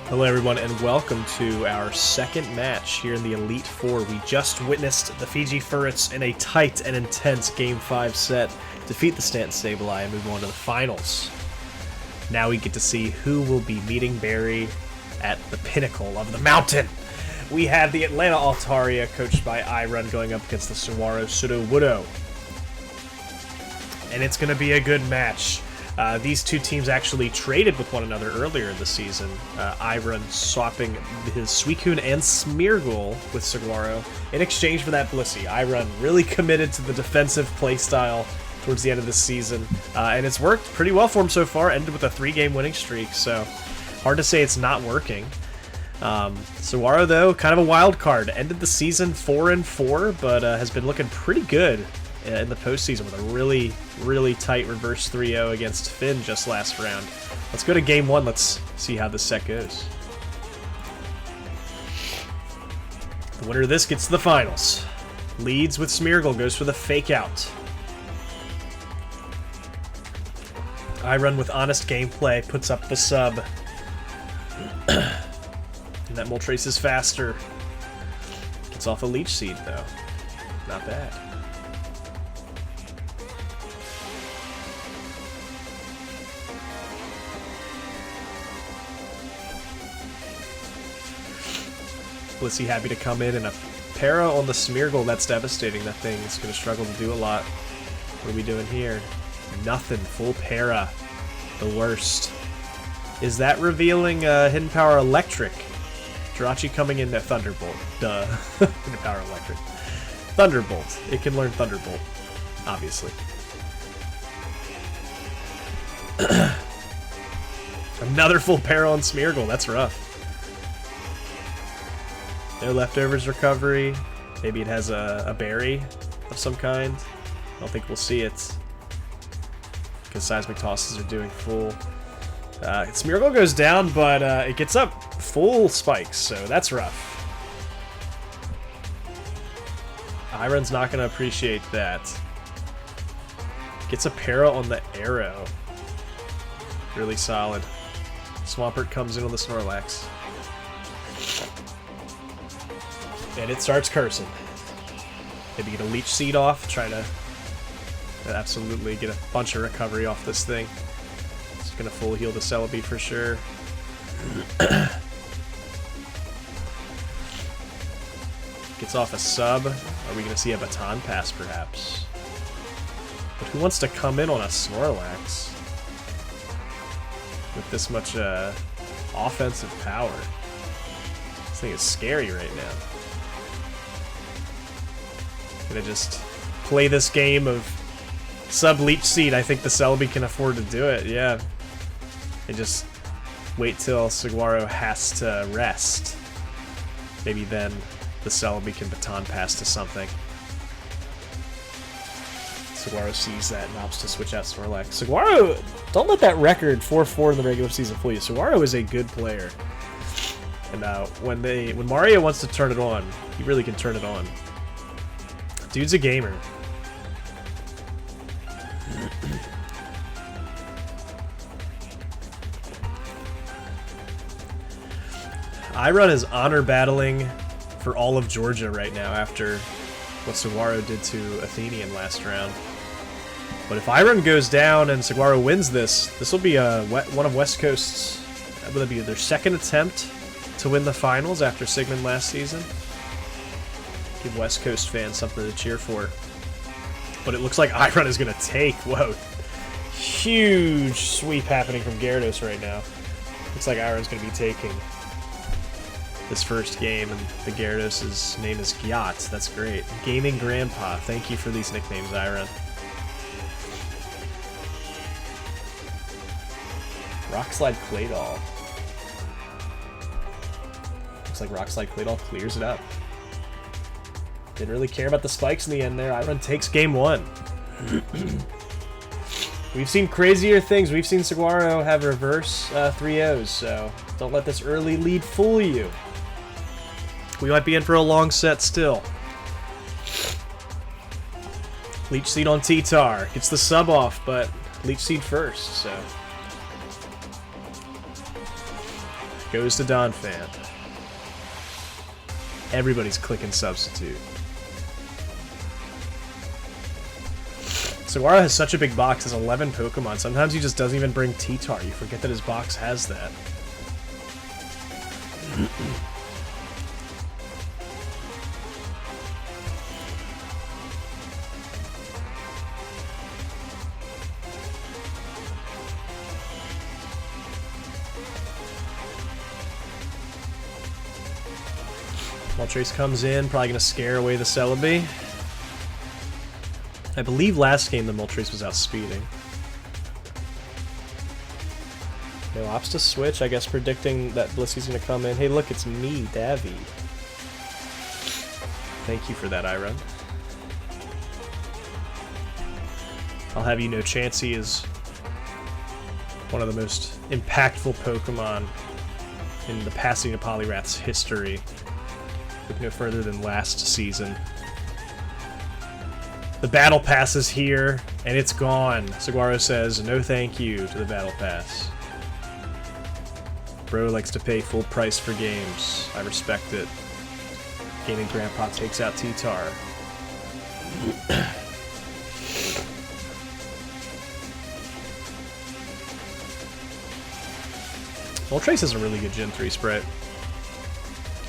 Hello everyone and welcome to our second match here in the Elite Four. We just witnessed the Fiji Ferrets in a tight and intense Game 5 set defeat the Stanton Sableye and move on to the finals. Now we get to see who will be meeting Barry at the pinnacle of the mountain. We have the Atlanta Altaria coached by iRun going up against the Saguaro Sudowoodo. And it's going to be a good match. These two teams actually traded with one another earlier in the season. iRun swapping his Suicune and Smeargle with Saguaro in exchange for that Blissey. iRun really committed to the defensive playstyle towards the end of the season, and it's worked pretty well for him so far. Ended with a 3-game winning streak, so hard to say it's not working. Saguaro, though, kind of a wild card. Ended the season 4-4, but has been looking pretty good in the postseason with a really tight reverse 3-0 against Finn just last round. Let's go to game 1. Let's see how this set goes. The winner of this gets to the finals. Leads with Smeargle, goes for the fake out. iRun with honest gameplay puts up the sub. And that Moltres is faster. Gets off a Leech Seed though. Not bad. Blissey happy to come in, and a para on the Smeargle. That's devastating. That thing is going to struggle to do a lot. What are we doing here? Nothing. Full para. The worst. Is that revealing Hidden Power Electric? Jirachi coming into Thunderbolt. Duh. Hidden Power Electric. Thunderbolt. It can learn Thunderbolt. Obviously. Another full para on Smeargle. That's rough. No leftovers recovery. Maybe it has a berry of some kind. I don't think we'll see it because seismic tosses are doing full. Smeargle goes down, but it gets up full spikes, so that's rough. iRun's not going to appreciate that. Gets a para on the arrow. Really solid. Swampert comes in on the Snorlax. And it starts cursing. Maybe get a Leech Seed off, try to absolutely get a bunch of recovery off this thing. It's going to full heal the Celebi for sure. Gets off a sub. Are we going to see a Baton Pass perhaps? But who wants to come in on a Snorlax with this much offensive power? This thing is scary right now. Gonna just play this game of sub-Leech Seed. I think the Celebi can afford to do it, yeah. And just wait till Saguaro has to rest. Maybe then the Celebi can Baton Pass to something. Saguaro sees that and opts to switch out Snorlax. Saguaro, don't let that record 4-4 in the regular season fool you. Saguaro is a good player. And when Mario wants to turn it on, he really can turn it on. Dude's a gamer. iRun is honor battling for all of Georgia right now after what Saguaro did to Athenian last round. But if iRun goes down and Saguaro wins this will be one of West Coast's, will it be their second attempt to win the finals after Sigmund last season? Give West Coast fans something to cheer for. But it looks like iRun is going to take. Whoa. Huge sweep happening from Gyarados right now. Looks like iRun's going to be taking this first game, and the Gyarados' name is Gyat. That's great. Gaming Grandpa. Thank you for these nicknames, iRun. Rock Slide Claydol. Looks like Rock Slide Claydol clears it up. Didn't really care about the spikes in the end there. iRun takes game 1. We've seen crazier things. We've seen Saguaro have reverse 3-0s, so don't let this early lead fool you. We might be in for a long set still. Leech Seed on T-Tar. Gets the sub off, but Leech Seed first, so Goes to Donphan. Everybody's clicking substitute. Saguaro has such a big box, has 11 Pokemon. Sometimes he just doesn't even bring T-Tar. You forget that his box has that. Moltres comes in, probably going to scare away the Celebi. I believe last game the Moltres was outspeeding. No ops to switch, I guess predicting that Blissey's going to come in. Hey look, it's me, Davy. Thank you for that, Iron. I'll have you know Chansey is one of the most impactful Pokemon in the Pasadena Poliwrath's history. Look no further than last season. The Battle Pass is here, and it's gone. Saguaro says no thank you to the Battle Pass. Bro likes to pay full price for games. I respect it. Gaming Grandpa takes out T-Tar. Moltres is a really good Gen 3 sprite.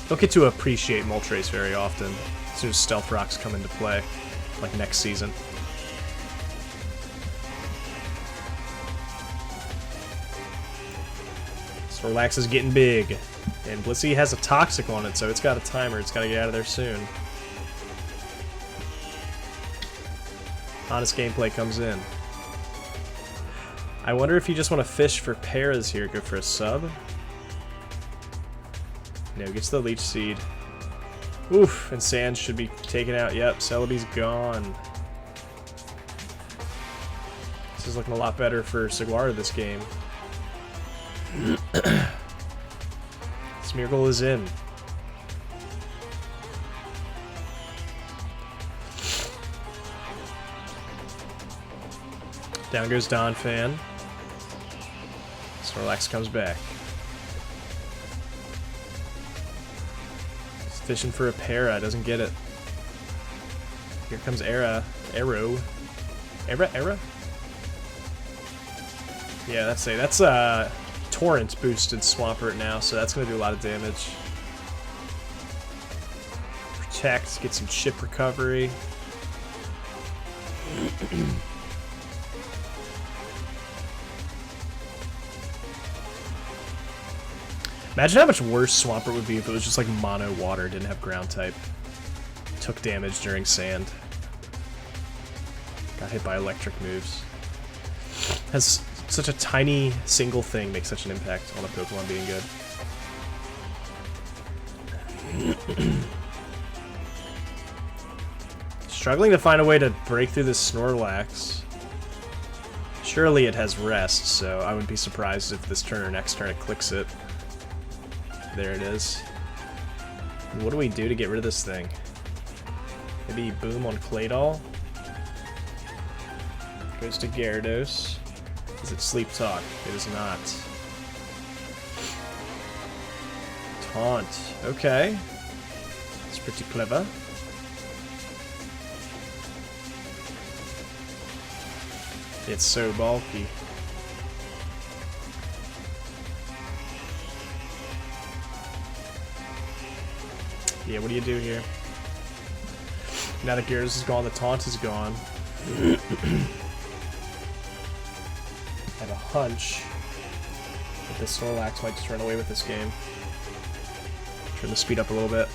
Don't get to appreciate Moltres very often as soon as Stealth Rocks come into play, like next season. Snorlax is getting big, and Blissey has a Toxic on it, so it's got a timer. It's got to get out of there soon. Honest gameplay comes in. I wonder if you just want to fish for paras here. Go for a sub. No, gets the Leech Seed. Oof, and Sand should be taken out. Yep, Celebi's gone. This is looking a lot better for Saguaro this game. Smeargle is in. Down goes Donphan. Snorlax comes back. He's fishing for a para, doesn't get it. Here comes Arrow. Era? Yeah, that's Torrent boosted Swampert now, so that's gonna do a lot of damage. Protect, get some chip recovery. Imagine how much worse Swampert would be if it was just like mono water, didn't have ground type. Took damage during sand. Got hit by electric moves. Has such a tiny single thing makes such an impact on a Pokemon being good. Struggling to find a way to break through this Snorlax. Surely it has rest, so I wouldn't be surprised if this turn or next turn it clicks it. There it is. And what do we do to get rid of this thing? Maybe Boom on Claydol? Goes to Gyarados. Is it Sleep Talk? It is not. Taunt. Okay. It's pretty clever. It's so bulky. Yeah, what do you do here? Now that Gyarados is gone, the taunt is gone. I have a hunch that this Snorlax might just run away with this game. Turn the speed up a little bit.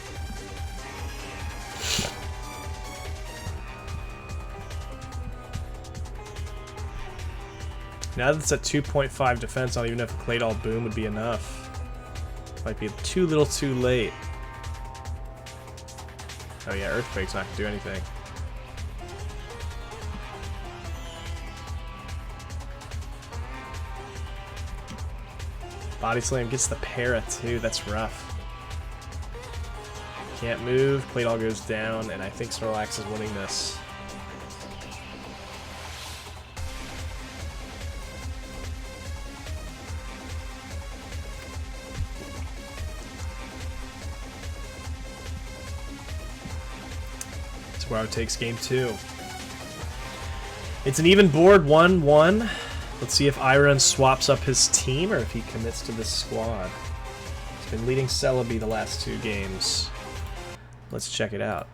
Now that it's at 2.5 defense, I don't even know if a Claydol Boom would be enough. Might be too little too late. Oh yeah, Earthquake's not gonna do anything. Body Slam gets the para too, that's rough. Can't move, Claydol goes down, and I think Snorlax is winning this. Saguaro takes game 2. It's an even board, 1-1. Let's see if Iron swaps up his team or if he commits to this squad. He's been leading Celebi the last 2 games. Let's check it out.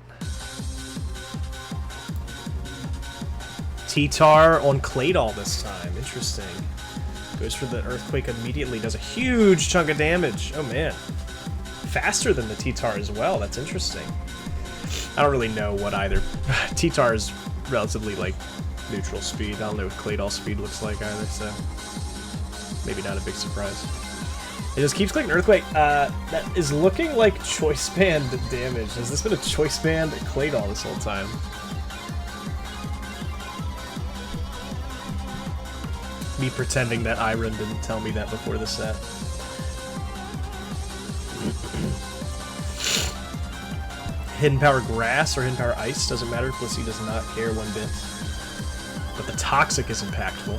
T-Tar on Claydol this time. Interesting. Goes for the Earthquake immediately. Does a huge chunk of damage. Oh, man. Faster than the T-Tar as well. That's interesting. I don't really know what either. T-Tar is relatively, like, neutral speed. I don't know what Claydol speed looks like either, so maybe not a big surprise. It just keeps clicking Earthquake. That is looking like Choice Band damage. Has this been a Choice Band Claydol this whole time? Me pretending that Iron didn't tell me that before the set. Hidden Power Grass or Hidden Power Ice, doesn't matter. Blissey does not care one bit. But the Toxic is impactful.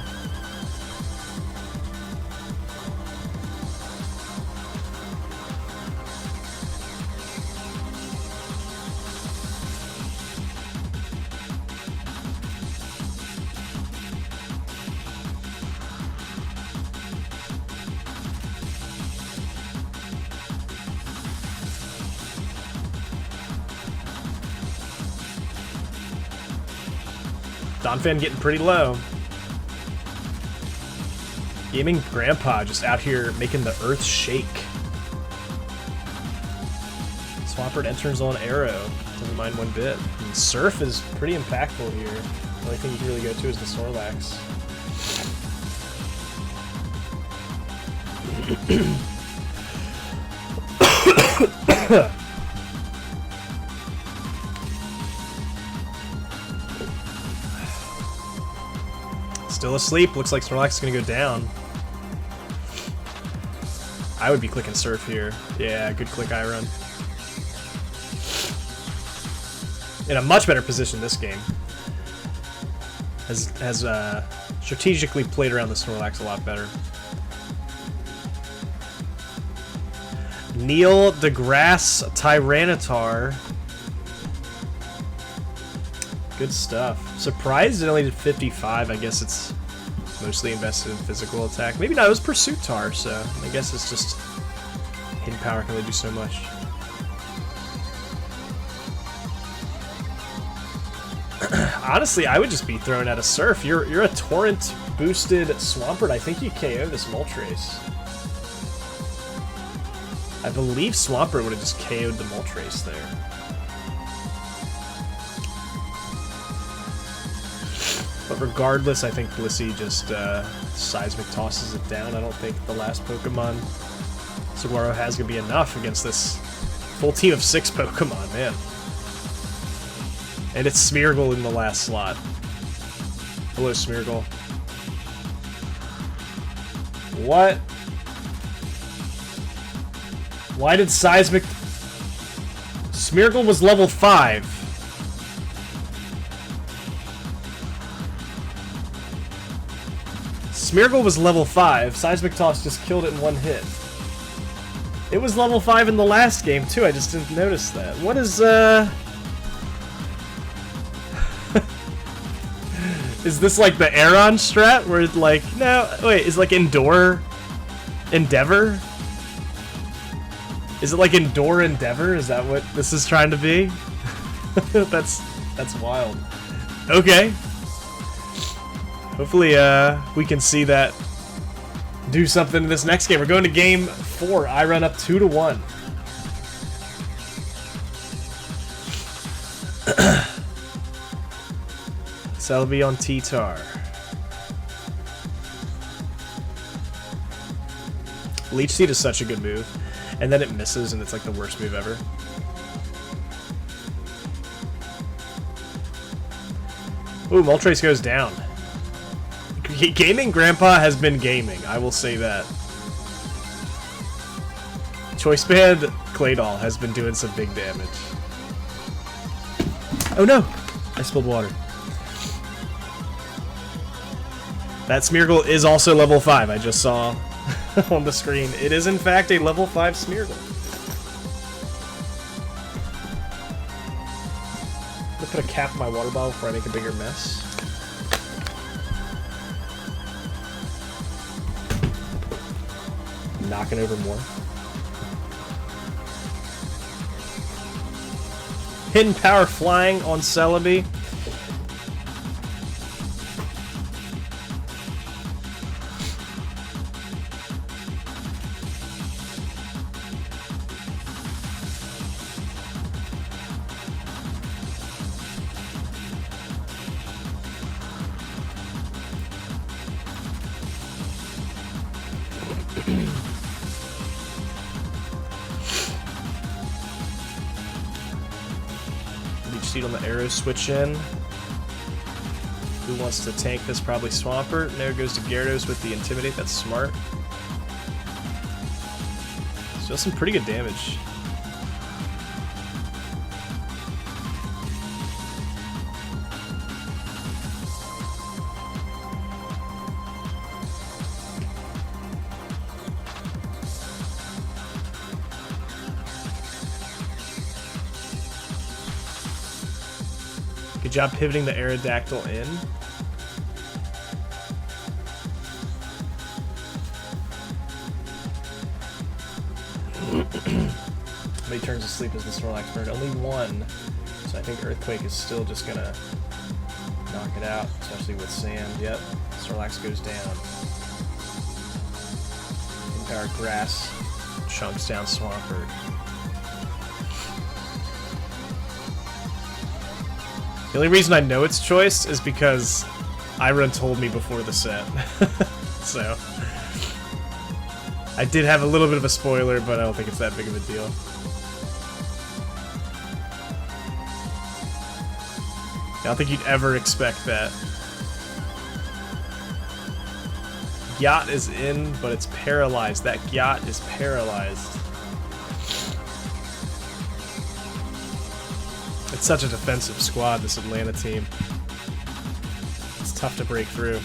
Donphan getting pretty low. Gaming Grandpa just out here making the earth shake. Swampert enters on Arrow. Doesn't mind one bit. And Surf is pretty impactful here. The only thing you can really go to is the Snorlax. Still asleep. Looks like Snorlax is going to go down. I would be clicking Surf here. Yeah, good click Iron. In a much better position this game. Has strategically played around the Snorlax a lot better. Neil deGrasse Tyranitar. Good stuff. Surprised it only did 55. I guess it's mostly invested in physical attack. Maybe not. It was Pursuit Tar, so I guess it's just hidden power can only do so much. Honestly, I would just be throwing out a Surf. You're a Torrent boosted Swampert. I think you KO this Moltres. I believe Swampert would have just KO'd the Moltres there. But regardless, I think Blissey just Seismic tosses it down. I don't think the last Pokemon Saguaro has going to be enough against this full team of 6 Pokemon, man. And it's Smeargle in the last slot. Hello, Smeargle. What? Why did Seismic... Smeargle was level 5. Smeargle was level 5. Seismic Toss just killed it in one hit. It was level 5 in the last game, too. I just didn't notice that. What is, Is this like the Aeron strat? Where it's like... No, wait, is like Endure... Endeavor? Is it like Endure Endeavor? Is that what this is trying to be? That's wild. Okay. Hopefully, we can see that do something in this next game. We're going to game 4. I run up 2-1. Celebi on T-Tar. Leech Seed is such a good move. And then it misses, and it's like the worst move ever. Ooh, Moltres goes down. Gaming Grandpa has been gaming, I will say that. Choice Band Claydol has been doing some big damage. Oh no! I spilled water. That Smeargle is also level 5, I just saw on the screen. It is in fact a level 5 Smeargle. I'm gonna put a cap my water bottle before I make a bigger mess. Knocking over more. Hidden power flying on Celebi. Seat on the arrow switch in. Who wants to tank this? Probably Swampert. There goes to Gyarados with the Intimidate. That's smart. Still some pretty good damage. Good job pivoting the Aerodactyl in. How many turns of sleep is the Snorlax burned? Only one. So I think Earthquake is still just gonna knock it out, especially with sand. Yep. Snorlax goes down. Empower Grass chunks down Swampert. The only reason I know it's choice is because Iron told me before the set. So I did have a little bit of a spoiler, but I don't think it's that big of a deal. I don't think you'd ever expect that. Yacht is in, but it's paralyzed. That Yacht is paralyzed. It's such a defensive squad, this Atlanta team. It's tough to break through.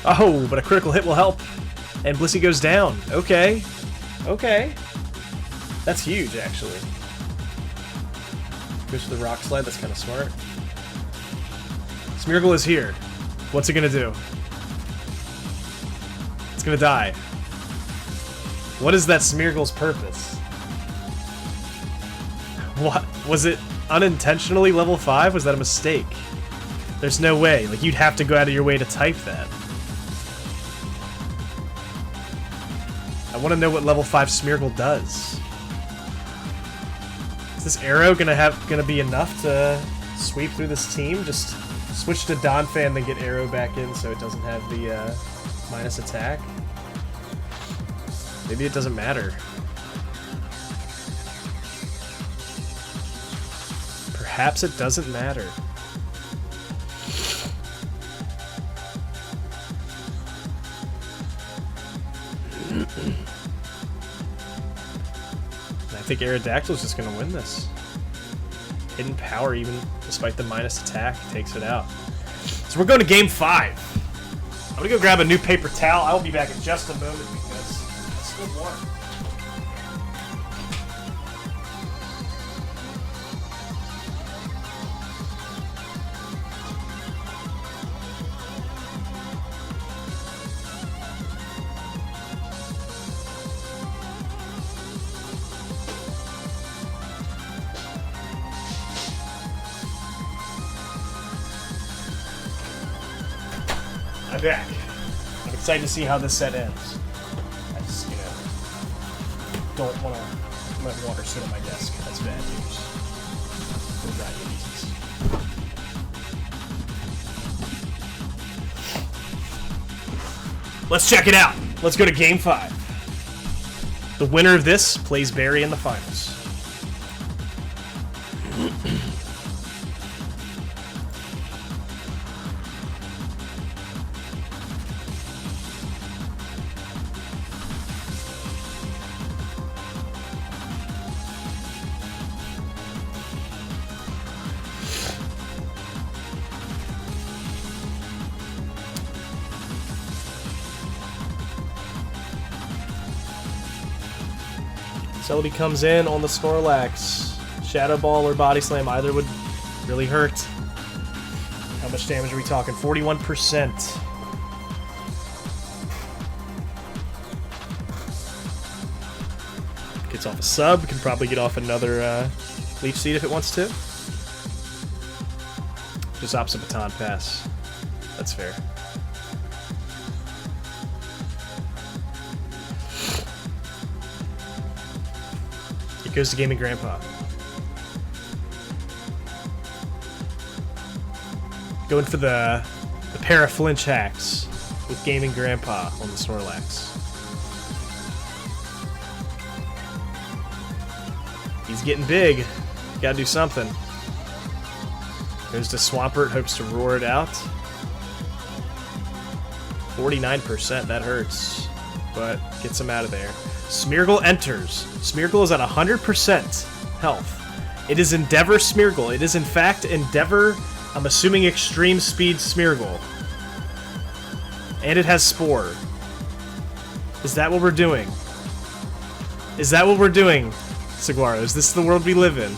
Oh, but a critical hit will help. And Blissey goes down. Okay. Okay. That's huge, actually. Goes for the Rock Slide. That's kind of smart. Smeargle is here. What's it going to do? It's going to die. What is that Smeargle's purpose? What? Was it unintentionally level 5? Was that a mistake? There's no way. Like, you'd have to go out of your way to type that. I want to know what level 5 Smeargle does. Is this arrow gonna be enough to sweep through this team? Just switch to Donphan, then get arrow back in so it doesn't have the minus attack? Maybe it doesn't matter. Perhaps it doesn't matter. I think Aerodactyl's just going to win this. Hidden Power, even despite the minus attack, takes it out. So we're going to game 5. I'm going to go grab a new paper towel. I'll be back in just a moment because it's still warm. I'm back. I'm excited to see how this set ends. I just, don't want to let water sit on my desk. That's bad news. For dry reasons. Let's check it out. Let's go to Game 5. The winner of this plays Barry in the finals. Celebi comes in on the Snorlax. Shadow Ball or Body Slam, either would Really hurt. How much damage are we talking? 41%. Gets off a sub. Can probably get off another Leaf Seed if it wants to. Just opts a baton pass. That's fair. It goes to Gaming Grandpa. Going for the pair of flinch hacks with Gaming Grandpa on the Snorlax. He's getting big. Gotta do something. Goes to Swampert, hopes to roar it out. 49%, that hurts. But gets him out of there. Smeargle enters. Smeargle is at 100% health. It is Endeavor Smeargle. It is in fact Endeavor, I'm assuming Extreme Speed Smeargle. And it has Spore. Is that what we're doing? Is that what we're doing, Saguaro? Is this the world we live in?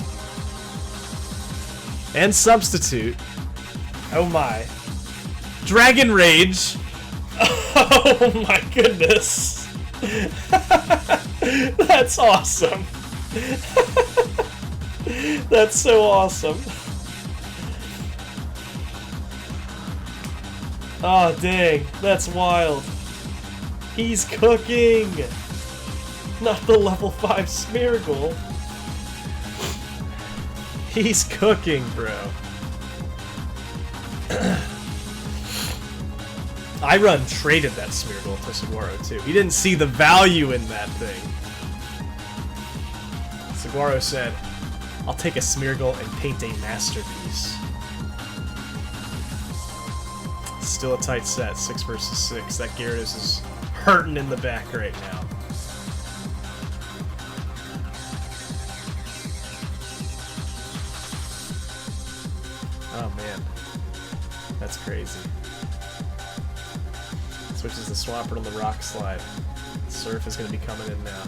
And Substitute. Oh my. Dragon Rage. Oh my goodness. That's awesome. That's so awesome. Oh dang, that's wild. He's cooking. Not the level 5 Smeargle. He's cooking, bro. Irun traded that Smeargle to Saguaro too. He didn't see the value in that thing. Saguaro said, I'll take a Smeargle and paint a masterpiece. Still a tight set, 6 versus 6. That Gyarados is hurting in the back right now. Oh man, that's crazy. Switches the Swampert on the Rock Slide. Surf is going to be coming in now.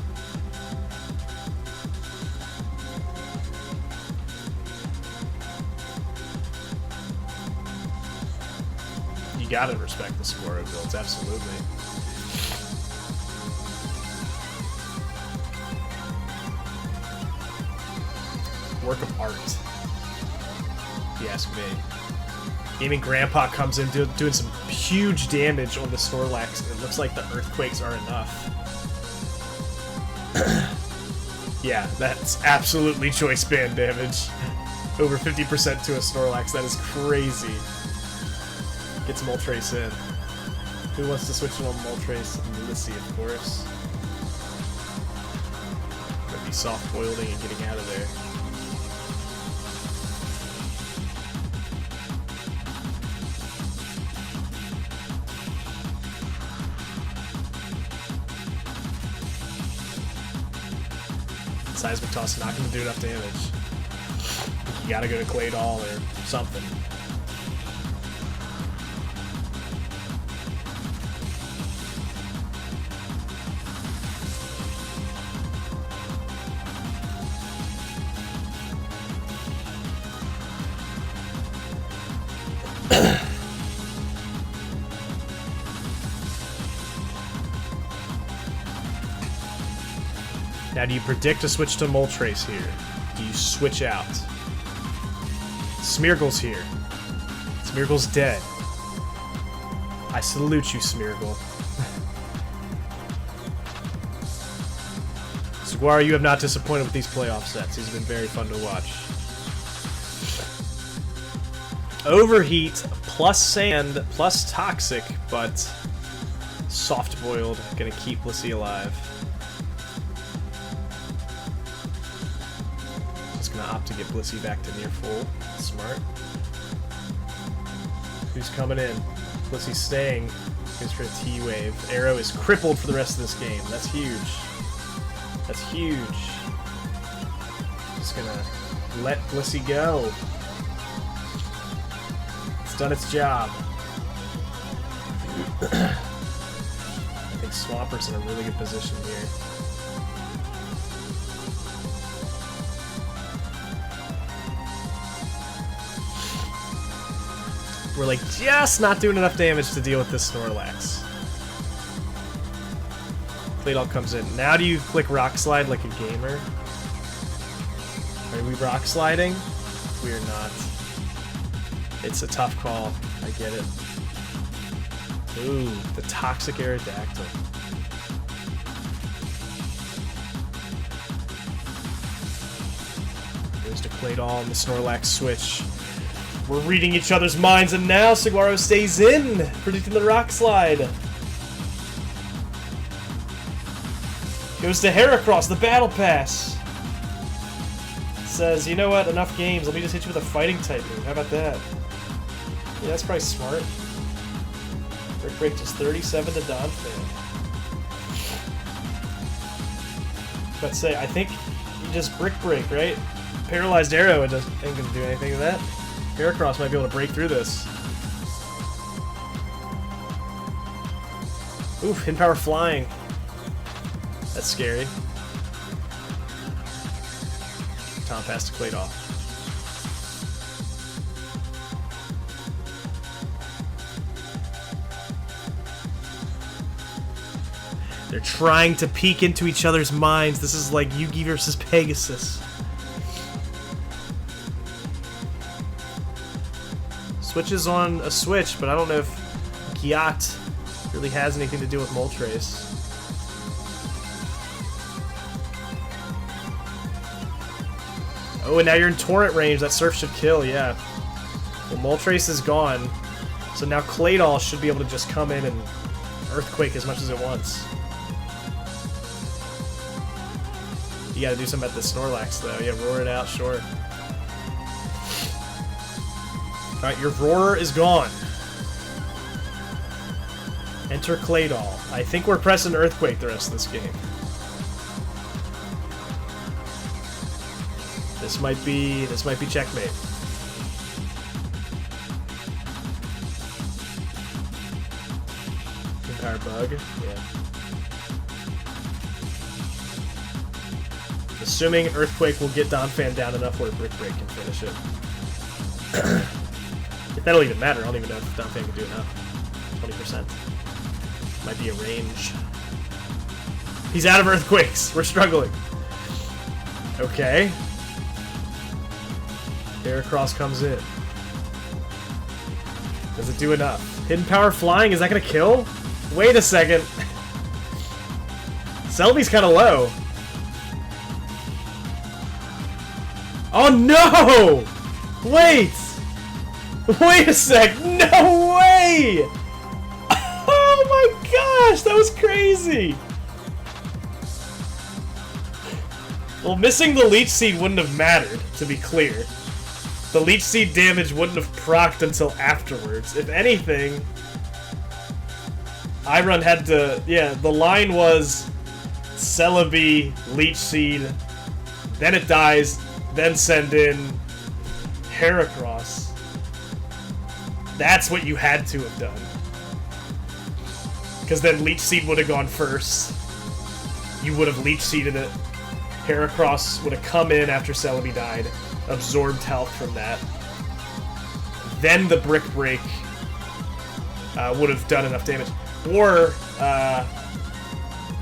You gotta respect the Saguaro builds, absolutely. Work of art, if you ask me. Gaming Grandpa comes in doing some huge damage on the Snorlax. It looks like the Earthquakes are enough. Yeah, that's absolutely choice band damage. Over 50% to a Snorlax, that is crazy. Gets Moltres in. Who wants to switch it on Moltres? Lissy, of course. Might be soft-boiling and getting out of there. Seismic Toss not going to do enough damage. You gotta go to Claydol or something. Now, do you predict a switch to Moltres here? Do you switch out? Smeargle's here. Smeargle's dead. I salute you, Smeargle. Saguaro, you have not disappointed with these playoff sets. These have been very fun to watch. Overheat, plus Sand, plus Toxic, but soft-boiled. Gonna keep Blissey alive. Gonna opt to get Blissey back to near full. Smart. Who's coming in? Blissey's staying. Goes for a T-Wave. Arrow is crippled for the rest of this game. That's huge. That's huge. Just gonna let Blissey go. It's done its job. I think Swampert's in a really good position here. We're like just not doing enough damage to deal with this Snorlax. Claydol comes in. Now do you click Rock Slide like a gamer? Are we Rock Sliding? We're not. It's a tough call. I get it. Ooh, the Toxic Aerodactyl. Goes to Claydol and the Snorlax switch. We're reading each other's minds, and now Saguaro stays in, predicting the Rock Slide. Goes to Heracross, the Battle Pass. Says, you know what, enough games, let me just hit you with a fighting type move. How about that? Yeah, that's probably smart. Brick Break just 37 to Donphan. But say, I think you just Brick Break, right? Paralyzed Arrow, it ain't gonna do anything to that. Heracross might be able to break through this. Oof, Hidden Power Flying. That's scary. Tom pass to Claydol. They're trying to peek into each other's minds. This is like Yugi versus Pegasus. Switches on a switch, but I don't know if Gyat really has anything to do with Moltres. Oh, and now you're in Torrent range. That Surf should kill, yeah. Well, Moltres is gone. So now Claydol should be able to just come in and Earthquake as much as it wants. You gotta do something about this Snorlax, though. Yeah, roar it out, sure. Alright, your Roar is gone. Enter Claydol. I think we're pressing Earthquake the rest of this game. This might be checkmate. Empire Bug, yeah. Assuming Earthquake will get Donphan down enough where Brick Break can finish it. If that'll even matter, I don't even know if Donphan can do enough. 20%. Might be a range. He's out of Earthquakes. We're struggling. Okay. Heracross comes in. Does it do enough? Hidden Power Flying, is that gonna kill? Wait a second. Celebi's kinda low. Oh no! Wait! Wait a sec! No way! Oh my gosh, that was crazy! Well, missing the Leech Seed wouldn't have mattered, to be clear. The Leech Seed damage wouldn't have procced until afterwards. If anything, Irun had to... Yeah, the line was Celebi, Leech Seed, then it dies, then send in Heracross. That's what you had to have done. Because then Leech Seed would have gone first. You would have Leech Seeded it. Heracross would have come in after Celebi died, absorbed health from that. Then the Brick Break would have done enough damage. Or, how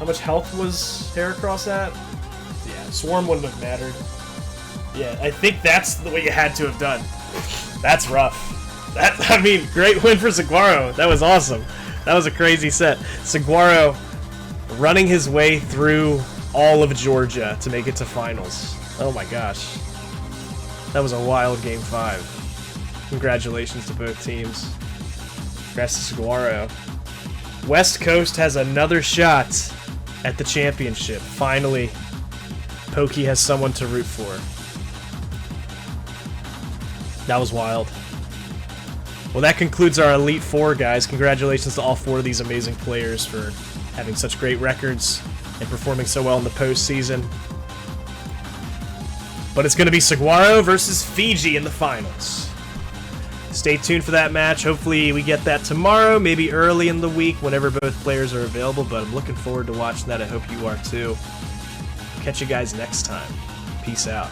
much health was Heracross at? Yeah, Swarm wouldn't have mattered. Yeah, I think that's the way you had to have done. That's rough. I mean, great win for Saguaro. That was awesome. That was a crazy set. Saguaro running his way through all of Georgia to make it to finals. Oh my gosh. That was a wild Game 5. Congratulations to both teams. Congrats to Saguaro. West Coast has another shot at the championship. Finally, Pokey has someone to root for. That was wild. Well, that concludes our Elite Four, guys. Congratulations to all 4 of these amazing players for having such great records and performing so well in the postseason. But it's going to be Saguaro versus Fiji in the finals. Stay tuned for that match. Hopefully we get that tomorrow, maybe early in the week, whenever both players are available, but I'm looking forward to watching that. I hope you are too. Catch you guys next time. Peace out.